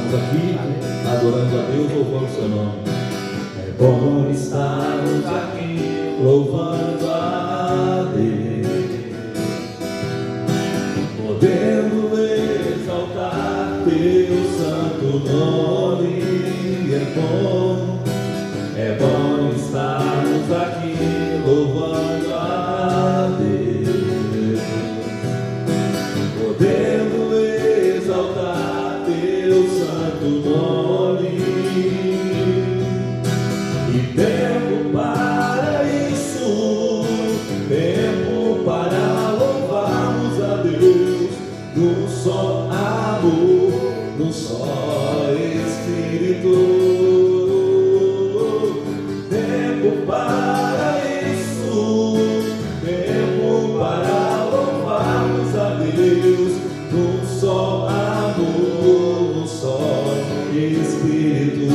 estamos aqui adorando a Deus, louvando o seu nome. É bom estarmos aqui louvando a Deus, podendo exaltar teu santo nome. É bom estarmos aqui louvando a Deus, podendo exaltar teu santo nome. E tempo para isso, tempo para louvarmos a Deus, num só amor, num só Espírito. Tempo para isso, tempo para louvarmos a Deus, num só amor, num só Espírito.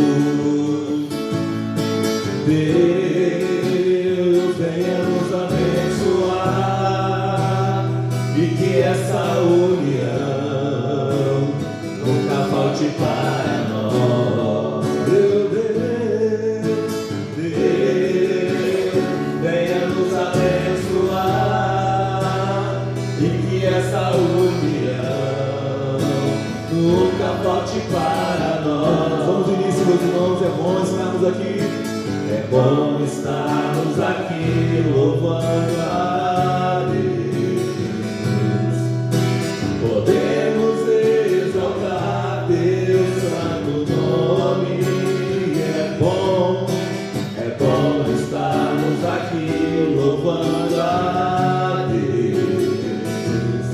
Deus venha nos abençoar e que essa união nunca falte para nós. Meu Deus, Deus venha nos abençoar e que essa união nunca falte para nós. Vamos no início, meus irmãos, é bom estarmos aqui. É bom estarmos aqui louvando a Deus, podemos exaltar teu santo nome. É bom estarmos aqui louvando a Deus,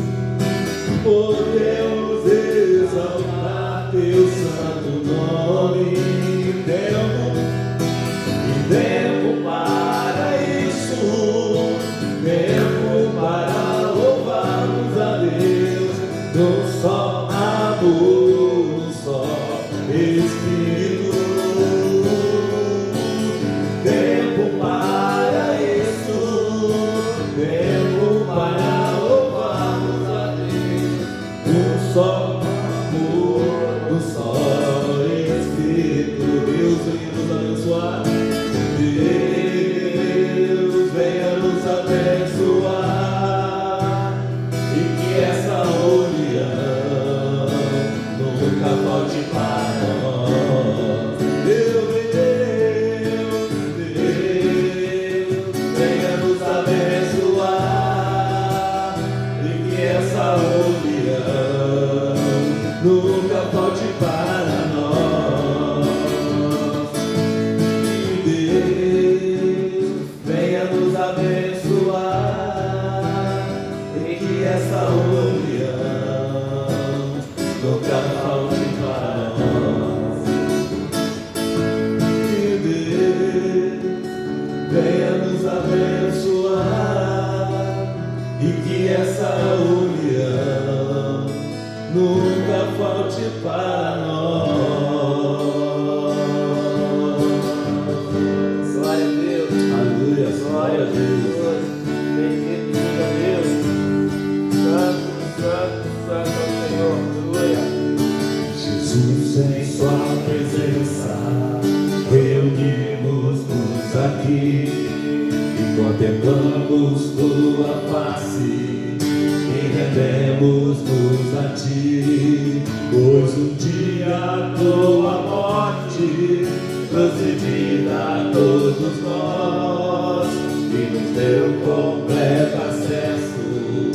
podemos exaltar teu santo nome. Tempo para isso, tempo para louvarmos a Deus, num só amor, num só Espírito. Tempo para isso, tempo para louvarmos a Deus, num só amor, num só Espírito. Deus venha nos abençoar. Deus venha nos abençoar e que essa união nunca falte para nós. Deus venha nos abençoar e que essa união nunca falte para nós. Venha nos abençoar e que essa união nunca falte para nós. E Deus venha nos abençoar e que essa união nunca falte para nós. Glória a Deus. Bendito seja Deus. Santo, santo, santo é o Senhor. Aleluia. Jesus, em sua presença, reunimos-nos aqui e contemplamos tua face e rendemos-nos a ti, pois um dia a tua morte trouxe vida a todos nós e nos deu completo acesso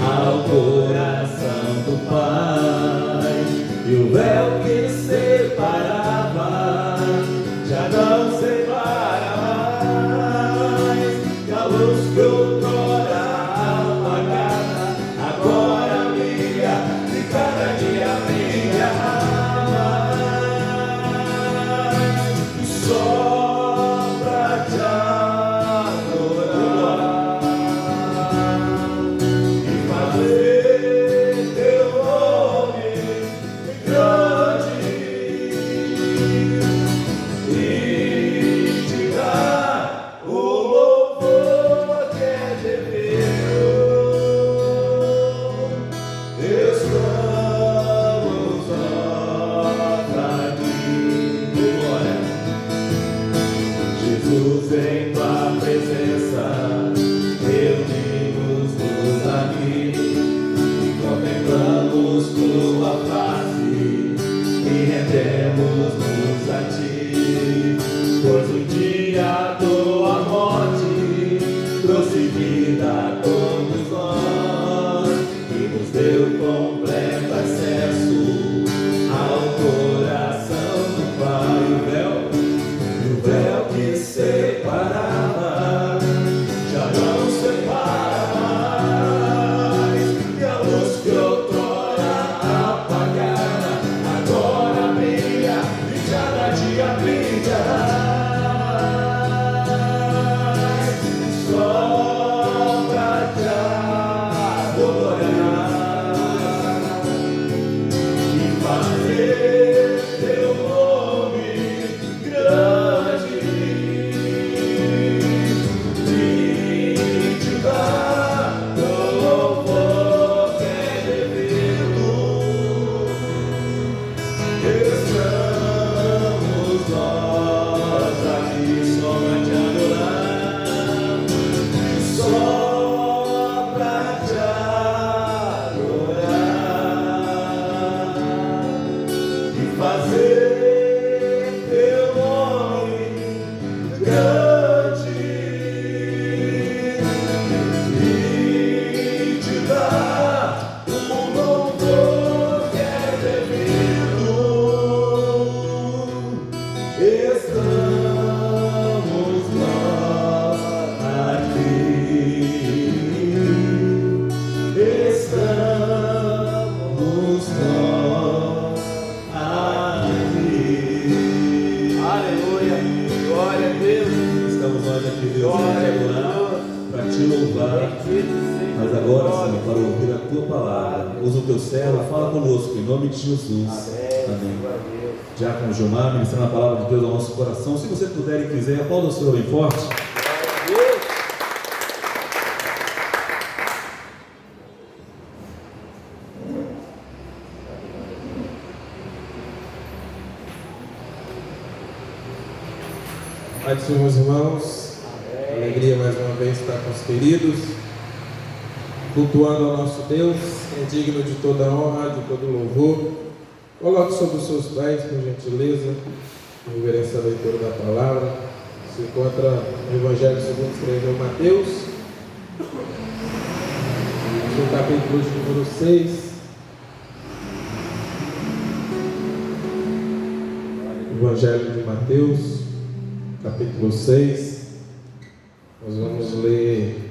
ao coração do Pai. E o véu que separava já não separa mais, e a luz que outrora apagada agora brilha e cada dia brilha mais. O sol tua face e rendemos-nos a ti, pois um dia a tua morte trouxe vida a todos nós e nos deu completo acesso ao coração do Pai. E o véu que separava já não separa mais, e a luz que outrora apagada agora brilha e cada dia brilhará. Só pra te adorar e fazer teu nome grande, te dar louvor que é devido. Estamos nós aqui só pra te adorar, só pra te adorar e fazer teu nome grande e te dar o louvor que é devido. Estamos nós aqui, estamos nós aqui. Aleluia. Glória a Deus. Estamos nós aqui, Deus, Glória para a te adorar, Deus. para te louvar. Bendito seja Mas o agora, nome. Senhor, para ouvir a tua palavra, usa o teu servo, fala conosco, em nome de Jesus. Amém. Glória a Deus. Diácono Gilmar, ministrando a palavra de Deus ao nosso coração. Se você puder e quiser, aplauda o Senhor bem forte. Glória a Deus. Pai do Senhor, meus irmãos, alegria mais uma vez estar com os queridos, cultuando ao nosso Deus, que é digno de toda honra, de todo louvor. Coloque sobre os seus pés, por gentileza, reverência à leitura da palavra. Se encontra no Evangelho segundo escreveu Mateus, no capítulo de número 6. Evangelho de Mateus, capítulo 6, nós vamos ler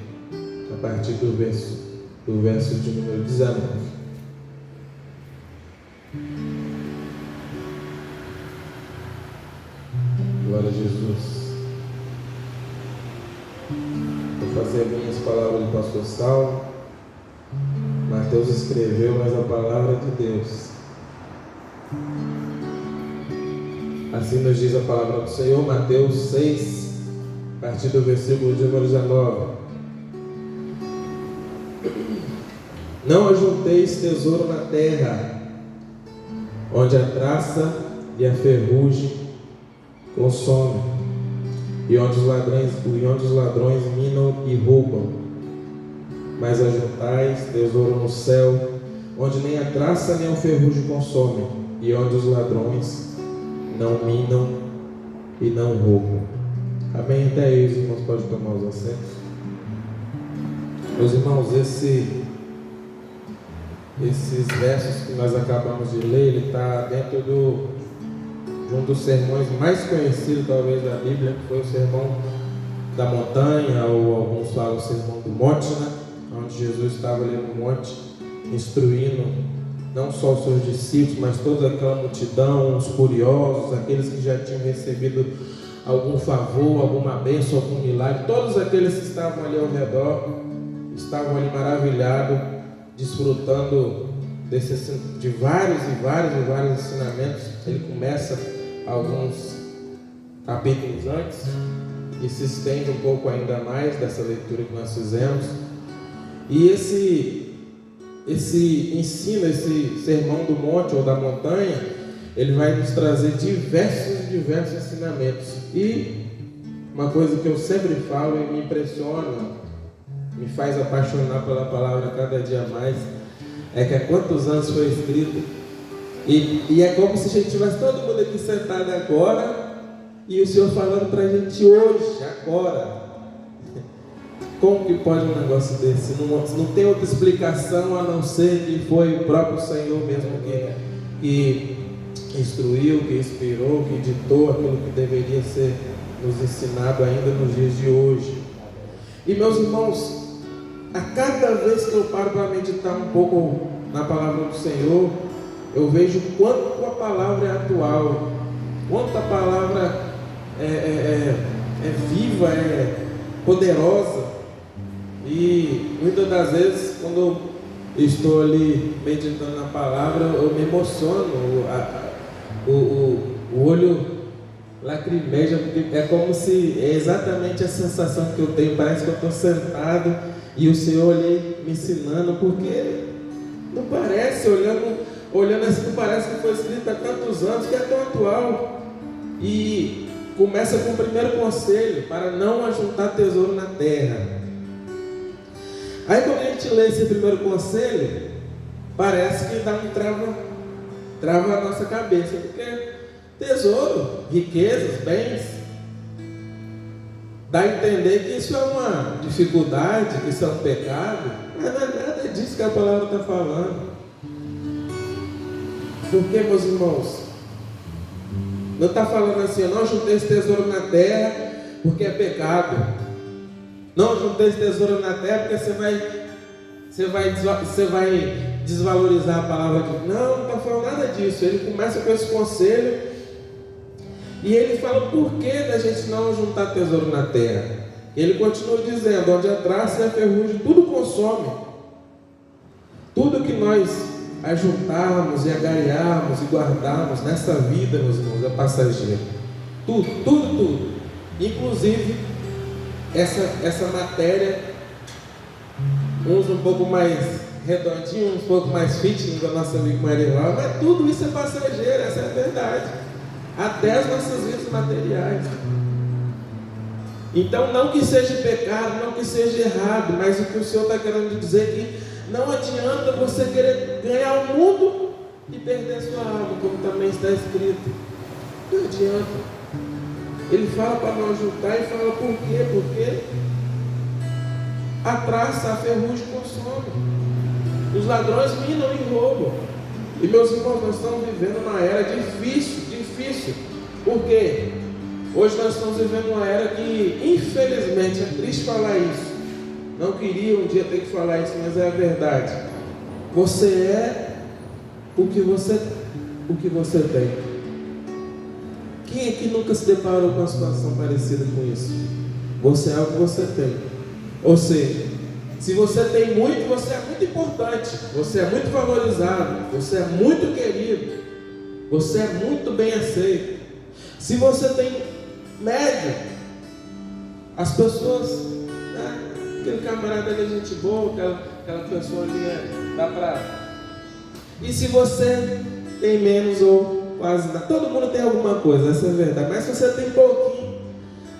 a partir do verso de número 19. Glória a Jesus. Vou fazer minhas palavras do pastor Saulo. Mateus escreveu, mas a palavra é de Deus. Assim nos diz a palavra do Senhor, Mateus 6, a partir do versículo de número 19. Não ajunteis tesouro na terra, onde a traça e a ferrugem consomem, e onde os ladrões minam e roubam. Mas ajuntais tesouro no céu, onde nem a traça nem a ferrugem consomem, e onde os ladrões não minam e não roubam. Amém? Até aí, os irmãos podem tomar os assentos. Meus irmãos, esses versos que nós acabamos de ler, ele está dentro de um dos sermões mais conhecidos, talvez, da Bíblia, que foi o Sermão da Montanha, ou alguns falam o Sermão do Monte, né? Onde Jesus estava ali no monte, instruindo não só os seus discípulos, mas toda aquela multidão, os curiosos, aqueles que já tinham recebido algum favor, alguma bênção, algum milagre, todos aqueles que estavam ali ao redor, estavam ali maravilhados, desfrutando de vários ensinamentos. Ele começa alguns capítulos antes e se estende um pouco ainda mais dessa leitura que nós fizemos. E esse ensino, esse sermão do monte ou da montanha, ele vai nos trazer diversos ensinamentos. E uma coisa que eu sempre falo e me impressiona, me faz apaixonar pela palavra cada dia mais, É que há quantos anos foi escrito? E é como se a gente tivesse todo mundo aqui sentado agora e o Senhor falando para a gente hoje, agora. Como que pode um negócio desse? Não tem outra explicação a não ser que foi o próprio Senhor mesmo que instruiu, que inspirou, que ditou aquilo que deveria ser nos ensinado ainda nos dias de hoje. E meus irmãos, a cada vez que eu paro para meditar um pouco na palavra do Senhor, eu vejo quanto a palavra é atual, quanto a palavra é viva, é poderosa. E muitas das vezes, quando eu estou ali meditando na palavra, eu me emociono, o olho lacrimeja, porque é como se, é exatamente a sensação que eu tenho, parece que eu estou sentado e o Senhor ali me ensinando, porque não parece, olhando assim, não parece que foi escrito há tantos anos, que é tão atual. E começa com o primeiro conselho, para não ajuntar tesouro na terra. Aí quando a gente lê esse primeiro conselho, parece que dá um trava a nossa cabeça, porque tesouro, riquezas, bens, dá a entender que isso é uma dificuldade, que isso é um pecado, mas não é nada disso que a palavra está falando. Porque, meus irmãos, não está falando assim, eu não juntei esse tesouro na terra porque é pecado. Não juntei esse tesouro na terra porque você vai desvalorizar a palavra de Deus. Não está falando nada disso. Ele começa com esse conselho e ele fala por que da gente não juntar tesouro na terra. Ele continua dizendo, onde a traça e a ferrugem tudo consome. Tudo que nós ajuntarmos e agariarmos e guardarmos nessa vida, meus irmãos, é passageiro. Tudo. Inclusive essa matéria, uns um pouco mais redondinhos, uns um pouco mais fitness da nossa amiga Marival, mas tudo isso é passageiro, essa é a verdade. Até as nossas vidas materiais. Então, não que seja pecado, não que seja errado, mas o que o Senhor está querendo dizer é que não adianta você querer ganhar o mundo e perder sua alma, como também está escrito. Não adianta. Ele fala para não juntar e fala por quê? Porque a traça, a ferrugem consome. Os ladrões minam e roubam. E meus irmãos, nós estamos vivendo uma era difícil. Por quê? Hoje nós estamos vivendo uma era que, infelizmente, é triste falar isso. Não queria um dia ter que falar isso, mas é a verdade. Você é o que você tem. Quem aqui nunca se deparou com uma situação parecida com isso? Você é o que você tem. Ou seja, se você tem muito, você é muito importante, você é muito valorizado, você é muito querido, você é muito bem aceito. Se você tem médio, as pessoas, né, aquele camarada ali é gente boa, aquela pessoa ali dá pra... E se você tem menos ou quase nada, todo mundo tem alguma coisa, essa é a verdade, mas se você tem pouquinho,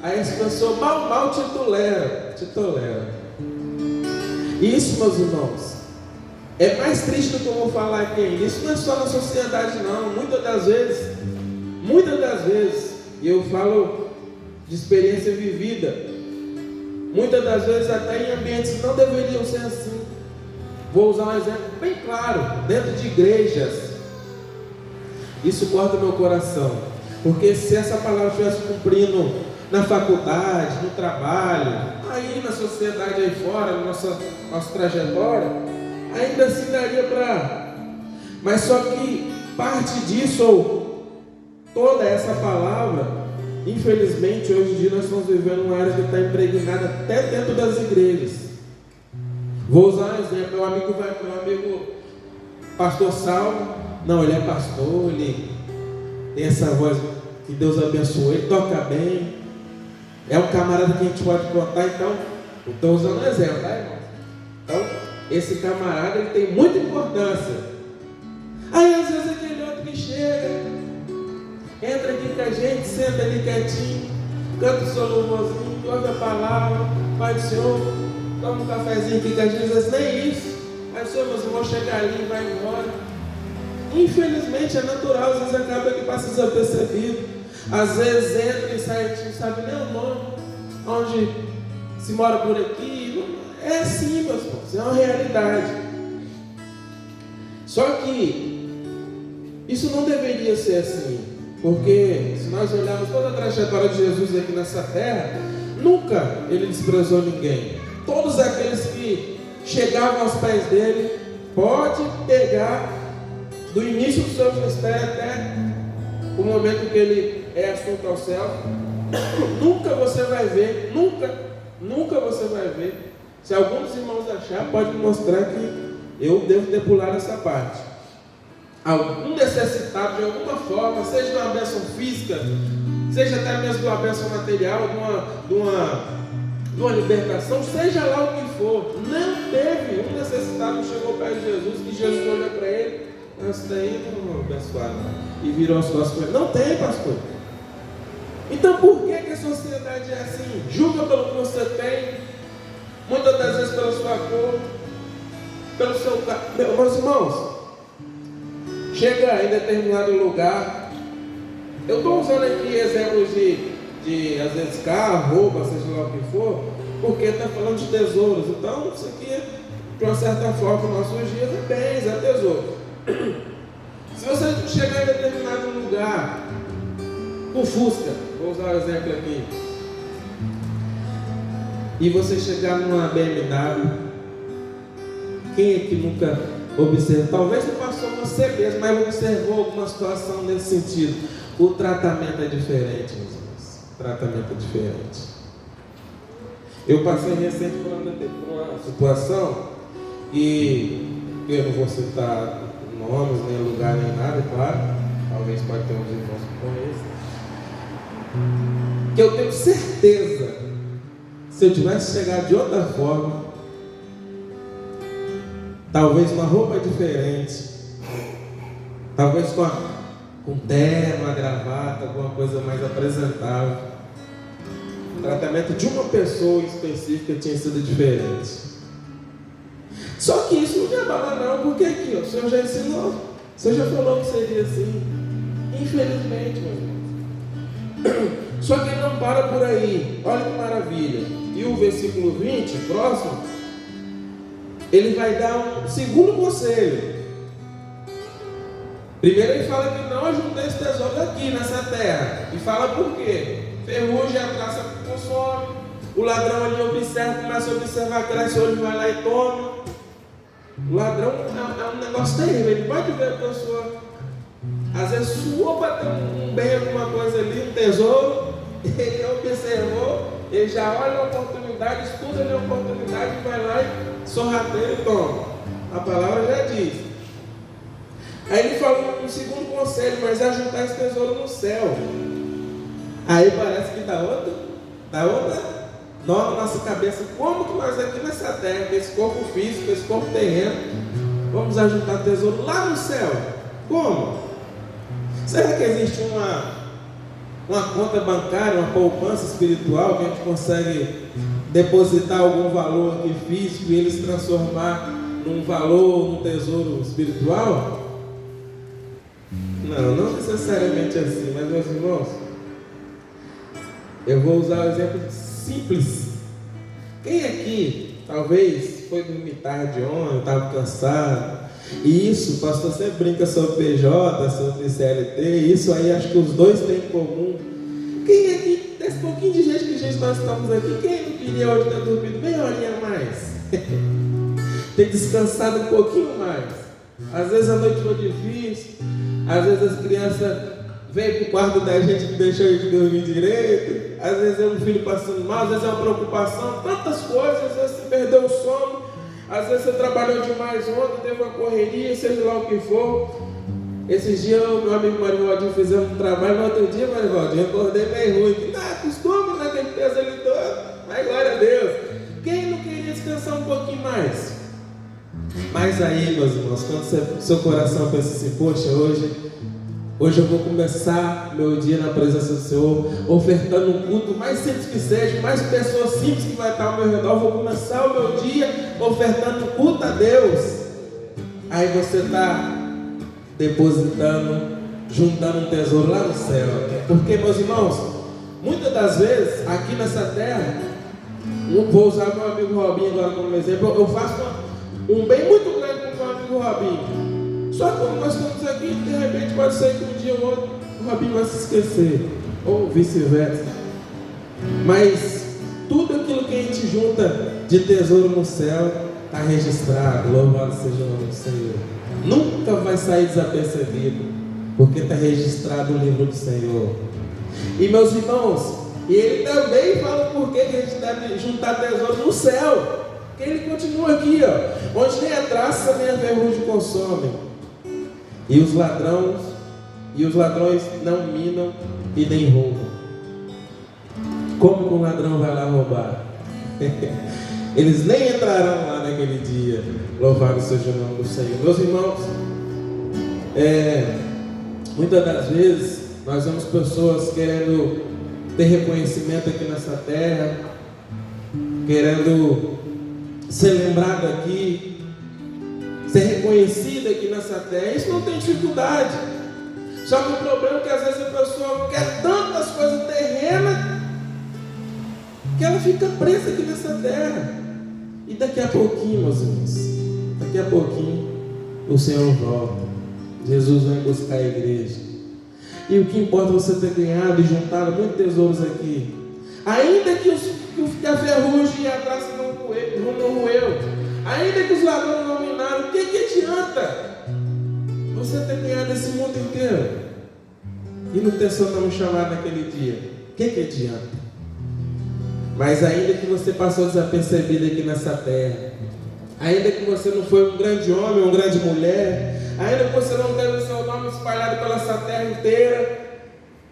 aí as pessoas mal te tolera. E isso, meus irmãos, é mais triste do que eu vou falar aqui ainda. Isso não é só na sociedade não, muitas das vezes, e eu falo de experiência vivida, muitas das vezes até em ambientes que não deveriam ser assim. Vou usar um exemplo bem claro, dentro de igrejas. Isso corta meu coração, porque se essa palavra estivesse cumprindo na faculdade, no trabalho, aí na sociedade aí fora, na nossa trajetória, ainda assim daria para... Mas só que parte disso, ou toda essa palavra, infelizmente hoje em dia nós estamos vivendo uma era que está impregnada até dentro das igrejas. Vou usar um exemplo, meu amigo pastor Salmo, não, ele é pastor, ele tem essa voz que Deus abençoou, ele toca bem, é um camarada que a gente pode contar, então, eu estou usando um exemplo, tá, irmão? Então, esse camarada, ele tem muita importância. Aí, às vezes, aquele outro que chega, entra aqui com a gente, senta ali quietinho, canta o seu louvorzinho, ouve a palavra, Pai do Senhor, toma um cafezinho aqui com a gente, às vezes nem isso. Mas meus irmãos, chegar ali e vai embora. Infelizmente é natural, às vezes acaba que passa desapercebido. Às vezes entra e sai, a gente não sabe nem o nome, onde se mora por aqui. É assim, meus irmãos, é uma realidade. Só que isso não deveria ser assim, porque se nós olharmos toda a trajetória de Jesus aqui nessa terra, nunca ele desprezou ninguém. Todos aqueles que chegavam aos pés dele, pode pegar do início do seu ministério até o momento que ele é assunto ao céu, nunca você vai ver, nunca você vai ver. Se algum dos irmãos achar, pode me mostrar que eu devo ter pulado essa parte. Algum necessitado de alguma forma, seja de uma bênção física, seja até mesmo de uma bênção material, de uma libertação, seja lá o que for, não teve um necessitado que chegou perto de Jesus, que Jesus olhou para ele, isso daí não abençoado, e virou as costas para ele. Não tem, pastor. Então por que a sociedade é assim? Julga pelo que você tem, muitas das vezes pela sua cor, pelo seu carro. Meus irmãos, chega em determinado lugar, eu estou usando aqui exemplos de às vezes carro, roupa, seja lá o que for, porque está falando de tesouros. Então isso aqui, de uma certa forma, nos nossos dias é bens, é tesouro. Se você chegar em determinado lugar, com Fusca, vou usar o exemplo aqui, e você chegar numa BMW, quem é que nunca observou? Talvez não passou você mesmo, mas observou alguma situação nesse sentido. O tratamento é diferente, meus irmãos. O tratamento é diferente. Eu passei recente por uma situação, e eu não vou citar nomes, nem lugar, nem nada, claro. Talvez pode ter uns irmãos que conheçam. Que eu tenho certeza, se eu tivesse chegado de outra forma, talvez uma roupa diferente, talvez com terno, uma gravata, alguma coisa mais apresentável, o tratamento de uma pessoa específica tinha sido diferente. Só que isso não me abala não, porque aqui o Senhor já ensinou, o Senhor já falou que seria assim, infelizmente, meu irmão. Só que ele não para por aí, olha que maravilha. E o versículo 20, próximo, ele vai dar um segundo conselho. Primeiro ele fala que não ajunteis tesouros aqui nessa terra, e fala por quê? Ferrugem, a traça consome, o ladrão ali observa, começa a observar, cresce o olho, vai lá e toma. O ladrão é um negócio terrível, ele pode ver a pessoa, às vezes suou para ter um bem, alguma coisa ali, um tesouro, ele observou, ele já olha a oportunidade, estuda a oportunidade, vai lá e sorrateia e toma. A palavra já diz. Aí ele fala um segundo conselho, mas é juntar esse tesouro no céu. Aí parece que dá outra nó na nossa cabeça. Como que nós aqui nessa terra, com esse corpo físico, esse corpo terreno, vamos ajuntar tesouro lá no céu? Como? Será que existe uma conta bancária, uma poupança espiritual que a gente consegue depositar algum valor aqui físico e ele se transformar num valor, num tesouro espiritual? Não necessariamente assim, mas meus irmãos, eu vou usar um exemplo simples. Quem aqui talvez foi dormir tarde ontem, estava cansado? E isso, o pastor sempre brinca sobre PJ, sobre CLT, isso aí acho que os dois têm em comum. Quem aqui, desse pouquinho de gente que nós estamos aqui, quem não queria hoje ter dormido meia horinha a mais? Ter descansado um pouquinho mais. Às vezes a noite foi difícil, às vezes as crianças vêm para o quarto da gente que deixou a gente dormir direito, às vezes é um filho passando mal, às vezes é uma preocupação, tantas coisas, às vezes você perdeu o sono, às vezes você trabalhou demais ontem, teve uma correria, seja lá o que for. Esses dias o meu amigo Marivaldinho fizemos um trabalho, no outro dia, Marivaldinho, eu acordei meio ruim. Acostuma naquele peso ali todo, mas glória a Deus. Quem não queria descansar um pouquinho mais? Mas aí, meus irmãos, quando seu coração pensa assim, poxa, hoje eu vou começar meu dia na presença do Senhor, ofertando um culto, mais simples que seja, mais pessoas simples que vai estar ao meu redor, eu vou começar o meu dia ofertando culto a Deus. Aí você está depositando, juntando um tesouro lá no céu. Porque, meus irmãos, muitas das vezes, aqui nessa terra, vou usar meu amigo Robinho agora como exemplo, eu faço um bem muito grande com o meu amigo Robinho. Só que quando nós estamos aqui, de repente pode ser que um dia ou outro o Robinho vai se esquecer, ou vice-versa. Mas tudo aquilo que a gente junta de tesouro no céu está registrado. Louvado seja o nome do Senhor. Nunca vai sair desapercebido, porque está registrado no livro do Senhor. E meus irmãos, e ele também fala por que a gente deve juntar tesouro no céu. Porque ele continua aqui, ó, onde nem a traça nem a ferrugem consomem. E os ladrões não minam e nem roubam. Como que um ladrão vai lá roubar? Eles nem entrarão lá naquele dia. Louvado seja o nome do Senhor. Meus irmãos, muitas das vezes nós vemos pessoas querendo ter reconhecimento aqui nessa terra, querendo ser lembrado aqui, ser reconhecido aqui nessa terra. Isso não tem dificuldade. Só que o problema é que às vezes a pessoa quer tantas coisas terrenas que ela fica presa aqui nessa terra. E daqui a pouquinho, meus irmãos, daqui a pouquinho o Senhor volta. Jesus vai buscar a igreja. E o que importa é você ter ganhado e juntado muitos tesouros aqui. Ainda que a ferrugem e a traça não roeu, ainda que os ladrões não minaram, o que adianta você ter ganhado esse mundo inteiro e não ter seu nome chamado naquele dia? O que adianta? Mas ainda que você passou desapercebido aqui nessa terra, ainda que você não foi um grande homem, uma grande mulher, ainda que você não teve o seu nome espalhado pela essa terra inteira,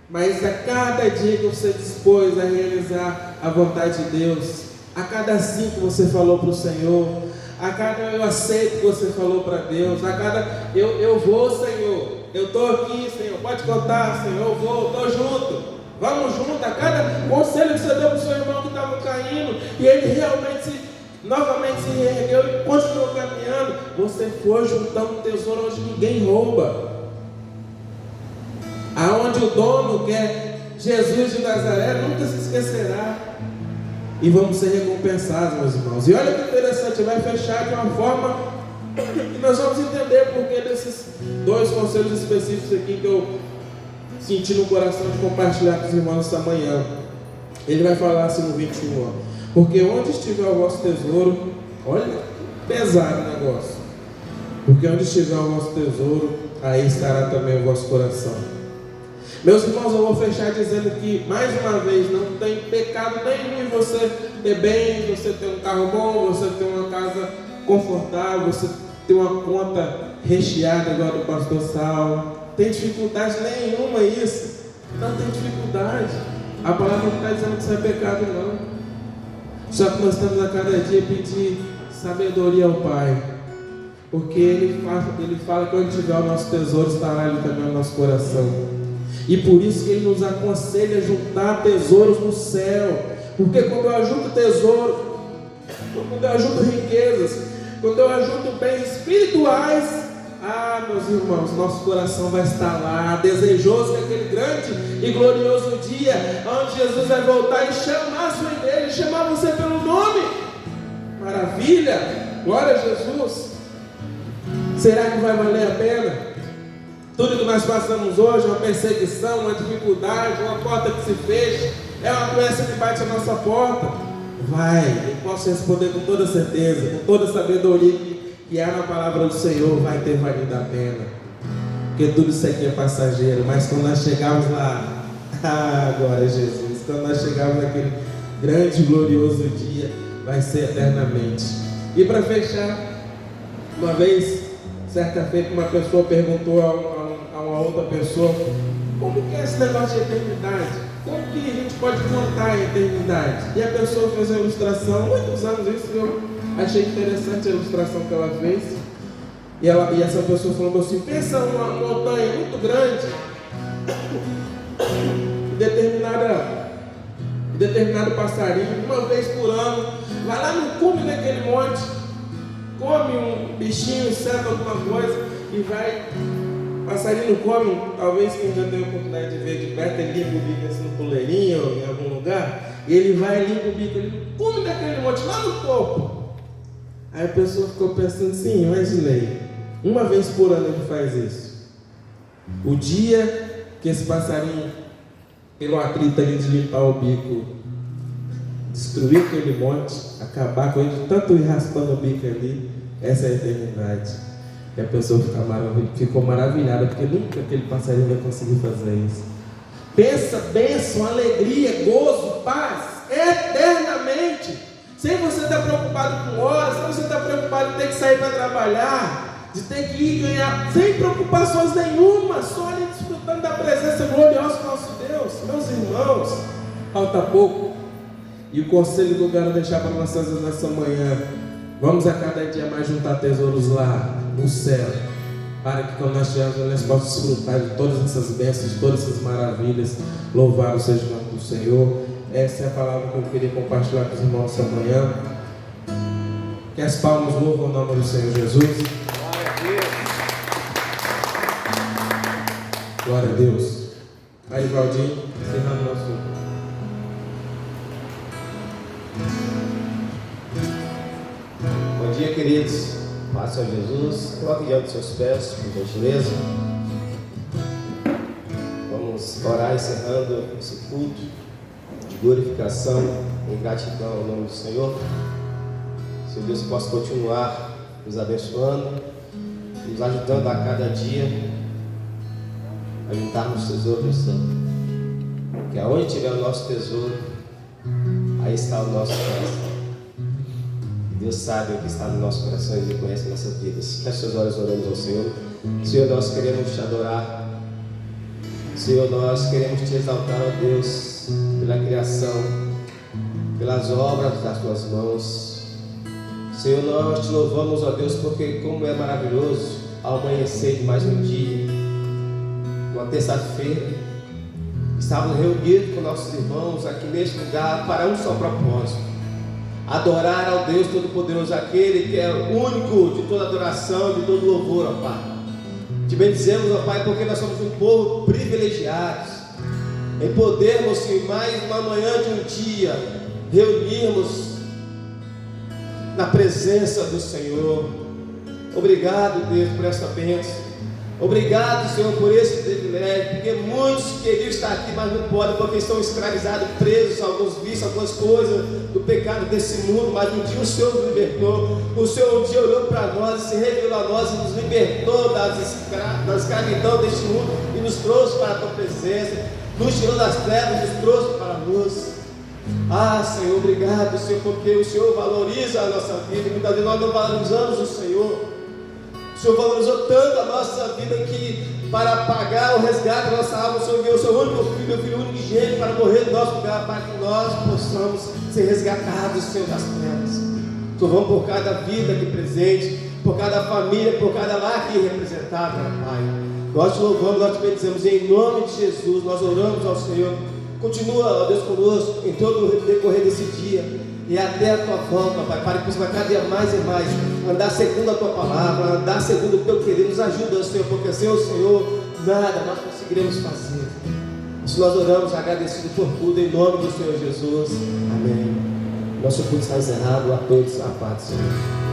mas a cada dia que você dispôs a realizar a vontade de Deus, a cada sim que você falou para o Senhor, a cada eu aceito que você falou para Deus, a cada eu vou, Senhor, eu estou aqui, Senhor, pode contar, Senhor, eu vou, estou junto. Vamos junto, a cada conselho que você deu para o seu irmão que estava caindo, e ele realmente novamente se reergueu e continuou caminhando, você foi juntando um tesouro onde ninguém rouba, aonde o dono, que é Jesus de Nazaré, nunca se esquecerá, e vamos ser recompensados, meus irmãos. E olha que interessante, vai fechar de uma forma que nós vamos entender porque desses dois conselhos específicos aqui que eu senti no coração de compartilhar com os irmãos esta manhã. Ele vai falar assim no 21, porque onde estiver o vosso tesouro, olha, pesado o negócio, porque onde estiver o vosso tesouro, aí estará também o vosso coração. Meus irmãos, eu vou fechar dizendo que, mais uma vez, não tem pecado nenhum em você ter bens, você ter um carro bom, você ter uma casa confortável, você ter uma conta recheada igual do pastor Sal. Tem dificuldade nenhuma isso. Não tem dificuldade. A palavra não está dizendo que isso é pecado, não. Só que nós temos a cada dia pedir sabedoria ao Pai. Porque Ele fala que onde tiver o nosso tesouro, estará ali também o nosso coração. E por isso que Ele nos aconselha a juntar tesouros no céu. Porque quando eu ajunto tesouro, quando eu ajunto riquezas, quando eu ajunto bens espirituais, meus irmãos, nosso coração vai estar lá, desejoso daquele grande e glorioso dia, onde Jesus vai voltar e chamar a sua igreja, chamar você pelo nome. Maravilha, glória a Jesus. Será que vai valer a pena? Tudo que nós passamos hoje, uma perseguição, uma dificuldade, uma porta que se fecha, é uma doença que bate a nossa porta. Vai, eu posso responder com toda certeza, com toda sabedoria que há na palavra do Senhor, vai ter valido a pena, porque tudo isso aqui é passageiro, mas quando nós chegarmos lá, glória a Jesus, quando nós chegarmos naquele grande e glorioso dia, vai ser eternamente. E para fechar, uma vez, certa feita, uma pessoa perguntou a uma outra pessoa, como que é esse negócio de eternidade? Como que a gente pode contar a eternidade? E a pessoa fez uma ilustração, muitos anos isso, eu achei interessante a ilustração que ela fez. E essa pessoa falou assim, pensa uma montanha muito grande, determinado passarinho, uma vez por ano, vai lá no cume daquele monte come um bichinho, cerca alguma coisa e vai. Passarinho come, talvez quem já teve a oportunidade de ver de perto, ele limpa o bico assim no puleirinho ou em algum lugar, e ele vai e limpa o bico, ele come daquele monte lá no topo. Aí a pessoa ficou pensando assim, imaginei, uma vez por ano ele faz isso. O dia que esse passarinho, pelo atrito ali de limpar o bico, destruir aquele monte, acabar com ele, tanto ir raspando o bico ali, essa é a eternidade. E a pessoa ficou maravilhada, porque nunca aquele passarinho vai conseguir fazer isso. Pensa, bênção, alegria, gozo, paz, eternamente. Sem você estar preocupado com horas, sem você estar preocupado de ter que sair para trabalhar, de ter que ir ganhar, sem preocupações nenhuma, só ali desfrutando da presença gloriosa do nosso Deus. Meus irmãos, falta pouco. E o conselho que eu quero deixar para vocês nessa manhã: vamos a cada dia mais juntar tesouros lá no céu, para que quando nós estivermos, nós possamos desfrutar de todas essas bênçãos, de todas essas maravilhas. Louvado seja o nome do Senhor. Essa é a palavra que eu queria compartilhar com os irmãos essa manhã. Que as palmas louvam o nome do Senhor Jesus. Glória a Deus. Aí, Valdinho, encerrando o nosso. Bom dia, queridos. Paz, Senhor Jesus. Coloque diante dos seus pés, por gentileza. Vamos orar encerrando esse culto de glorificação e gratidão ao nome do Senhor. Se Deus possa continuar nos abençoando, nos ajudando a cada dia a juntarmos tesouro no céu. Que aonde tiver o nosso tesouro, aí está o nosso coração. Deus sabe o que está no nosso coração e conhece nossas vidas. Feche suas olhos, oramos ao Senhor. Senhor, nós queremos te adorar. Senhor, nós queremos te exaltar, ó Deus, pela criação, pelas obras das tuas mãos. Senhor, nós te louvamos, ó Deus, porque como é maravilhoso ao amanhecer de mais um dia, uma terça-feira, estávamos reunidos com nossos irmãos aqui neste lugar para um só propósito: adorar ao Deus Todo-Poderoso, aquele que é o único de toda adoração e de todo louvor, ó Pai. Te bendizemos, ó Pai, porque nós somos um povo privilegiado em podermos, Senhor, mais uma manhã de um dia, reunirmos na presença do Senhor. Obrigado, Deus, por essa bênção. Obrigado, Senhor, por esse privilégio, porque muitos queriam estar aqui, mas não podem, porque estão escravizados, presos a alguns vícios, algumas coisas do pecado desse mundo. Mas um dia o Senhor nos libertou. O Senhor um dia olhou para nós e se revelou a nós e nos libertou da escravidão deste mundo e nos trouxe para a tua presença, nos tirou das trevas e nos trouxe para a luz. Ah, Senhor, obrigado, Senhor, porque o Senhor valoriza a nossa vida e muitas vezes nós não valorizamos o Senhor. O Senhor valorizou tanto a nossa vida que, para pagar o resgate da nossa alma, o Senhor enviou o seu único filho, o filho unigênito, para morrer no nosso lugar, para que nós possamos ser resgatados, Senhor, das trevas. Louvamos por cada vida aqui presente, por cada família, por cada lar aqui representado, Pai. Nós te louvamos, nós te bendizemos, em nome de Jesus, nós oramos ao Senhor. Continua, ó Deus, conosco em todo o decorrer desse dia e até a tua volta, Pai, para que possamos cada dia mais e mais andar segundo a tua palavra, andar segundo o teu querer. Nos ajuda, Senhor, porque sem o Senhor nada nós conseguiremos fazer. Isso nós oramos agradecido por tudo, em nome do Senhor Jesus. Amém. Nosso culto está encerrado. A todos a paz do Senhor.